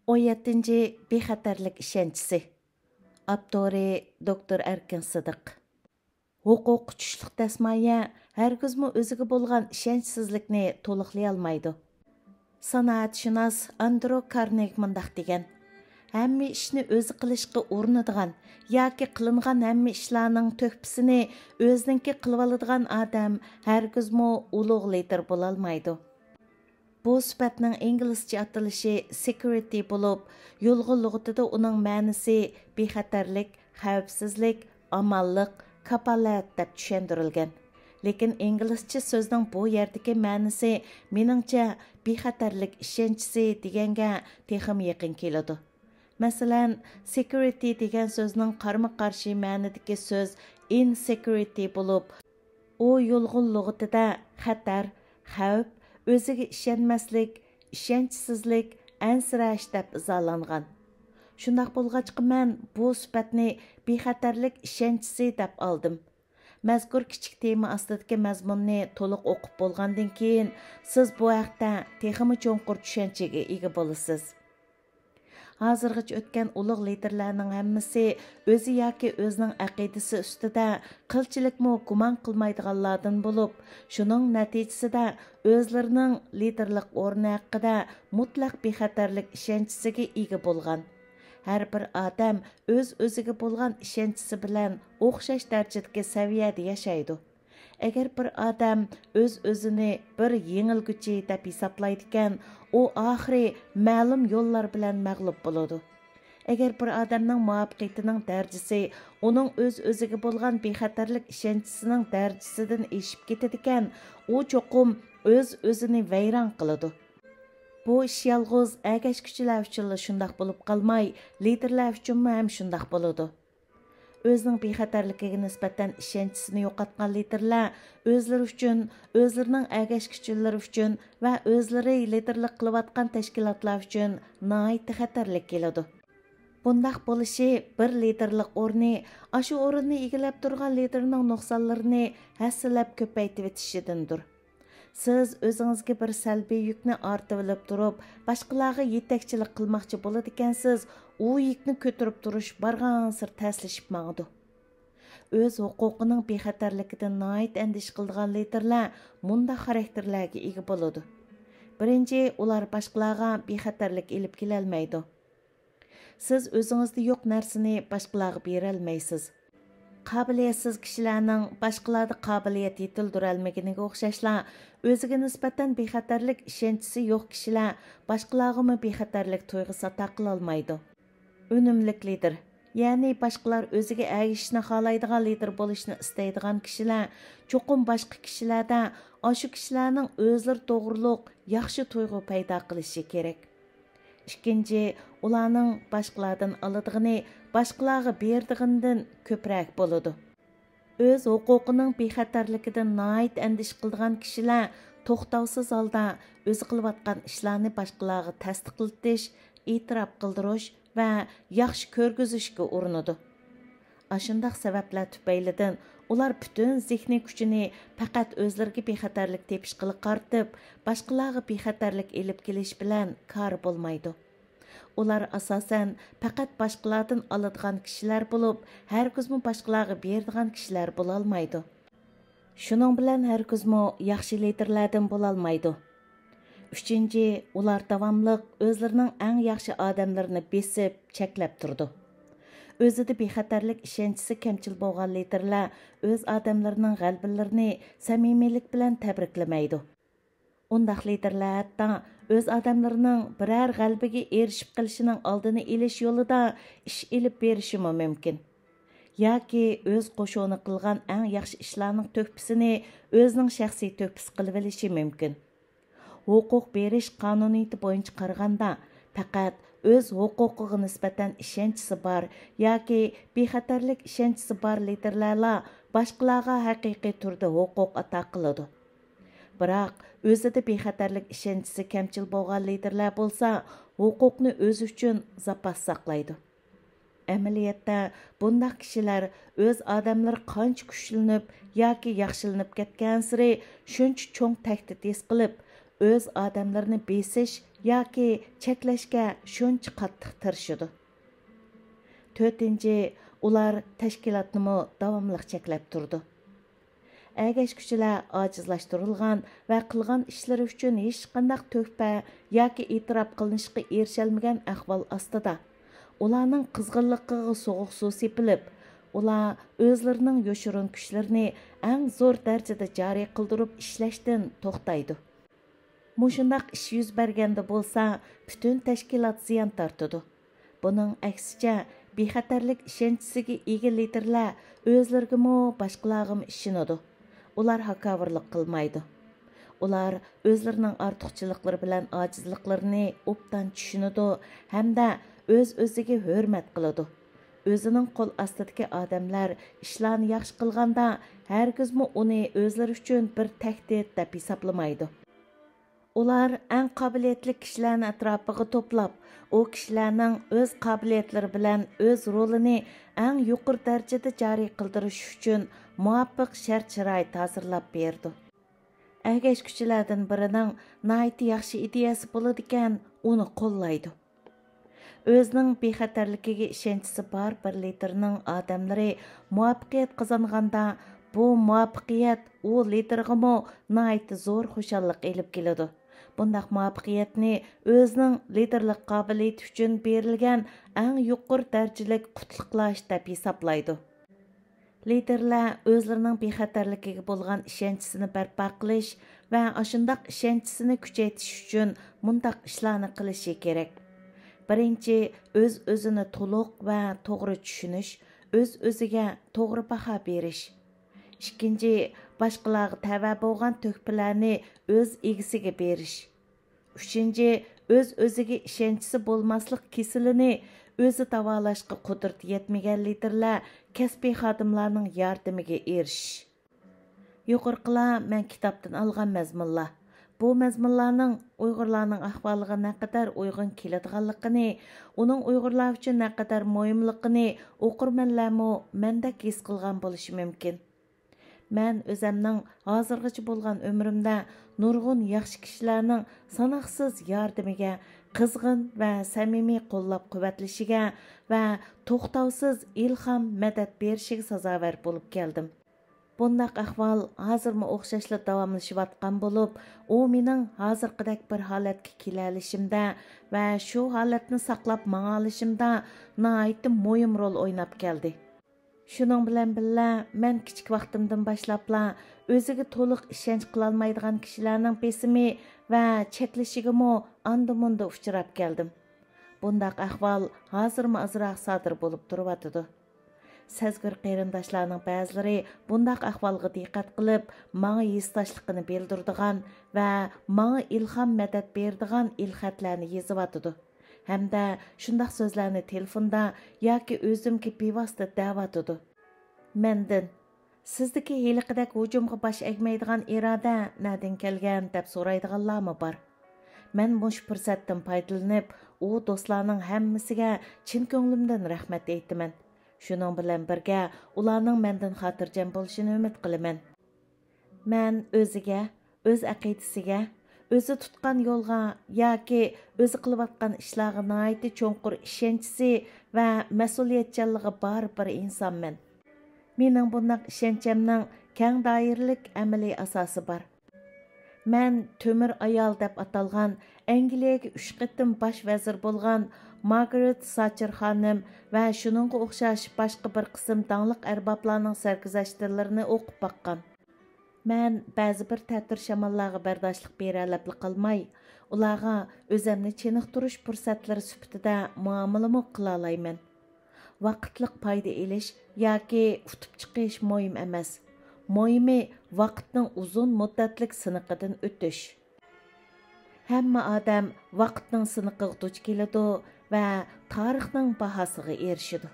17-ci bexatarlik işençisi. Abdori Doktor Erkin Sıdıq. Huquq tushliq tasmaya hargizmi o'ziga bo'lgan ishonchsizlikni to'liqlay olmaydi. Sanoatshunos Andrew Carnegie mundaq degan: hamma ishni o'zi qilishga urinadigan yoki qilingan hamma ishlarning to'kpisini o'ziniki qilib oladigan odam hargizmi ulug' lider bo'la olmaydi. Bu sifatning inglizcha atalishi security bo'lib, yo'lg'un lug'atida uning ma'nosi bexatarlik, xavfsizlik, amallik, kapolat deb tushuntirilgan. Lekin inglizcha so'zning bu yerdagi ma'nosi meningcha bexatarlik ishonchisi deganga texim yaqin keladi. Masalan, security degan so'zning qarama-qarshi ma'nodagi so'z insecurity bo'lib, u yo'lg'un lug'atida xatar, xavf, o'ziga ishonmaslik, ishonchsizlik, ansirash deb izolangan. Shundaq bo'lg'achqa men bu sifatni bexatarlik ishonchisi deb oldim. Mazkur kichik tema ostidagi mazmunni to'liq o'qib bo'lgandan keyin siz bu haqda texmi cho'nqur tushunchaga ega bo'lasiz. Hozirgacha o'tgan ulug' liderlarning hammasi o'zi yoki o'zining aqidasi ustida qilchilikmi gumon qilmaydiganlardan bo'lib, shuning natijasida o'zlarining liderlik o'rni haqida mutlaq bexatarlik ishonchisiga ega bo'lgan. Har bir odam o'z-o'ziga bo'lgan ishonchisi bilan o'xshash darajadagi saviyada yashaydi. Agar bir odam o'z-o'zini bir yengilguchi deb hisoblaydigan, u oxiri ma'lum yo'llar bilan mag'lub bo'ladi. Agar bir odamning muvaffaqiyatining darajasi uning o'z-o'ziga bo'lgan bexatarlik ishonchisining darajasidan eshib ketadigan, u cho'qim o'z-o'zini vayron qiladi. Bu ish yolg'iz agashkuchilar uchun shundoq bo'lib qolmay, liderlar uchun ham shundoq bo'ladi. O'zining bexatarligiga nisbatan ishonchisini yo'qotgan liderlar o'zlari uchun, o'zlarining agashkuchilari uchun va o'zlari liderlik qilayotgan tashkilotlar uchun nihoyat xatarlik keladi. Bundaq bo'lishi bir liderlik o'rni, ashu o'rinni egallab turgan liderning nuqsonlarini hassalab ko'paytib etishidandir. Siz o'zingizga bir salbiy yukni ortib olib turib, boshqalarga yetakchilik qilmoqchi bo'ladi ekansiz, u yukni ko'tarib turish bargan sir ta'slashib mangdi. O'z huquqining bexatarligidan nihoyat andish qilgan liderlar mundaq xarakterlarga ega bo'ladi. Birinchi, ular boshqalarga bexatarlik elib kela olmaydi. Siz o'zingizda yo'q narsani boshqalarga bera olmaysiz. Qabiliyatsiz kishilarning boshqalarda qobiliyat yetildira olmaganiga o'xshashla, o'ziga nisbatan bexatarlik ishonchisi yo'q kishilar boshqalarga bexatarlik tuyg'usi ato qila olmaydi. Unumlik lider, ya'ni boshqalar o'ziga ergishishni xohlaydigan lider bo'lishni istaydigan kishilar, cho'qim boshqa kishilarda o'sha kishilarning o'zlari to'g'riliq yaxshi tuyg'u paydo qilishi kerak. Ikkinchi, ularning boshqalardan oladiğini boshqalarga berdiğinden ko'proq bo'ladi. O'z huquqining bexatarligidan nihoyat andish qilgan kishilar to'xtovsiz holda o'zi qilayotgan ishlarni boshqalarga tasdiqlatish, e'tirof qildirish va yaxshi ko'rgizishga urinadi. Ashundaq sabablar tufaylidan ular butun zehniy kuchini faqat o'zlariga bexatarlik tepishga qartib, boshqalarga bexatarlik elib kelish bilan kor bo'lmaydi. Ular asosan faqat boshqalardan oladigan kishilar bo'lib, hargizmi boshqalarga beradigan kishilar bo'la olmaydi. Shuning bilan hargizmi yaxshi liderlardan bo'la olmaydi. Uchinchi, ular davomliq o'zlarining eng yaxshi odamlarini besib, cheklab turdi. O'zida bexatarlik ishonchisi kamchil bo'lgan liderlar o'z odamlarining g'alabalarini samimiylik bilan tabriklamaydi. Undaq liderlar hatto o'z odamlarining biror g'alabaga erishib qilishining oldini olish yo'lida ish elib berishi mumkin. Yoki o'z qo'shoni qilgan eng yaxshi ishlarning to'kpisini o'zining shaxsiy to'kpisi qilib olishi mumkin. Huquq berish qonuniyati bo'yicha qaraganda faqat o'z huquqiga nisbatan ishonchisi bor yoki bexatarlik ishonchisi bor liderlar boshqalarga haqiqiy turda huquq ato qiladi. Biroq o'zida bexatarlik ishonchisi kamchil bo'lgan liderlar bo'lsa, huquqni o'zi uchun zapas saqlaydi. Amaliyotda bundaq kishilar o'z odamlari qancha kuchlanib yoki yaxshilanib ketgan siri shuncha cho'ng tahdid his qilib, o'z odamlarini besish yoki cheklashga shuncha qattiq tirishadi. 4. Ular tashkilotni davomli cheklab turdi. Әгәшкүчілер acizlaştırılğan və qılğan işləri üçün heç qandaq töhfə yoki e'tirof qilinishga erişilmagan ahvol ostida. Ularning qizg'inligiga sovuq suv sepilib, ular o'zlarining yo'shirin kuchlarini eng zo'r darajada joriy qildirib ishlashdan to'xtaydi. Mushundaq ish yuz berganda bo'lsa, butun tashkilot ziyon tortadi. Buning aksicha bexatarlik ishonchisiga ega liderlar o'zlariga boshqalarga ishonadi. Ular hakavrlik qilmaydi. Ular o'zlarining ortiqchiliklari bilan ojizliklarini obdan tushunadi hamda o'z-o'ziga hurmat qiladi. O'zining qo'l ostidagi odamlar ishlarni yaxshi qilganda hargizmi uni o'zlari uchun bir tahdid deb hisoblamaydi. Ular eng qobiliyatli kishilarni atrofiga to'plab, u kishilarning o'z qobiliyatlari bilan o'z rolini eng yuqori darajada joriy qildirish uchun muvaffaq shart-sharoit hozirlab berdi. Әгәшкүчілердің birining nayiti yaxshi ideyasi bo'ladi ekan, uni qo'llaydi. O'zining bexatarligiga ishonchisi bor bir liderning odamlari muvaffaqiyat qozonganda, bu muvaffaqiyat u liderga nayiti zo'r xushallik elib keladi. Bundaq muvaffaqiyatni o'zining liderlik qobiliyati uchun berilgan eng yuqori darajalik qutluqlash deb hisoblaydi. Liderlar o'zlarining bexatarligiga bo'lgan ishonchisini barpo qilish va ashundaq ishonchisini kuchaytirish uchun mundaq ishlarni qilishi kerak. Birinchi, o'z-o'zini to'liq va to'g'ri tushunish, o'z-o'ziga to'g'ri baho berish. Ikkinchi, boshqalarga tava bo'lgan to'hfalarni o'z egasiga berish. Uchinchi, o'z-o'ziga ishonchisi bo'lmaslik kasalini o'zi davolashga qudrati yetmagan liderlar kasbiy xodimlarning yordamiga erishish. Yuqorqilar men kitobdan olgan mazmunlar. Bu mazmunlarning Uyg'urlarning ahvoliga naqadar uyg'un keladiganligini, uning Uyg'urlar uchun naqadar muhimligini o'qirmanlarmi mendek his qilgan bo'lishi mumkin. Men o'zimning hozirgacha bo'lgan umrimda nurg'un yaxshi kishilarning sanoqsiz yordamiga, qizg'in va samimiy qo'llab-quvvatlashiga va to'xtovsiz ilhom madad berishiga sazovar bo'lib keldim. Bundaq ahvol hozirmi o'xshashla davomlashayotgan bo'lib, u mening hozirgidek bir holatga kelalishimda va shu holatni saqlab mang'alishimda nihoyatda muhim rol o'ynab keldi. Shuning bilan birga men kichik vaqtimdan boshlabla o'ziga to'liq ishonch qilolmaydigan kishilarning pesimi va cheklashigami anda-munda uchrab keldim. Bundaq ahvol hozirmi azroq sodir bo'lib turibdi. Sezgir qarindoshlarning ba'zilari bundaq ahvolga diqqat qilib, menga yesdoshligini bildirdigan va menga ilhom madad berdigan ilxatlarni yozyapti. Hamda shundaq so'zlarni telefonda yoki o'zimga bevosita da'vatidi. Mendan sizdagi heliqidek hujumga bosh egmaydigan iroda nadan kelgan deb so'raydiganlarmi bor? Men mush fursatdan foydalanib, u do'stlarning hammasiga chin ko'nglimdan rahmat aytaman. Shuning bilan birga ularning mendan xotirjam bo'lishini umid qilaman. Men o'ziga, o'z aqidasiga, o'zi tutgan yo'lga yoki o'zi qilayotgan ishlarga nihoyatda cho'nqur ishonchisi va mas'uliyatchanligi bor bir insonman. Mening bunday ishonchamning keng doiralik amaliy asosi bor. Men Tömür ayol deb atalgan Angliyaga 3 qitim bosh vazir bo'lgan Margaret Thatcher xonim va shuningga o'xshash boshqa bir qism dangliq arboblarning sarguzashtlarini o'qib baqqan. Men ba'zi bir ta'tir shamollarga bardoshlik bera olib qolmay, ularga o'zimni chiniqtirish fursatlari sifatida muomala qila olmayman. Vaqtliq foyda elish yoki utib chiqish muhim emas. Muhimi vaqtning uzun muddatlik siniqidan o'tish. Hamma odam vaqtning siniqiga duch keladi va tarixning bahosiga erishadi.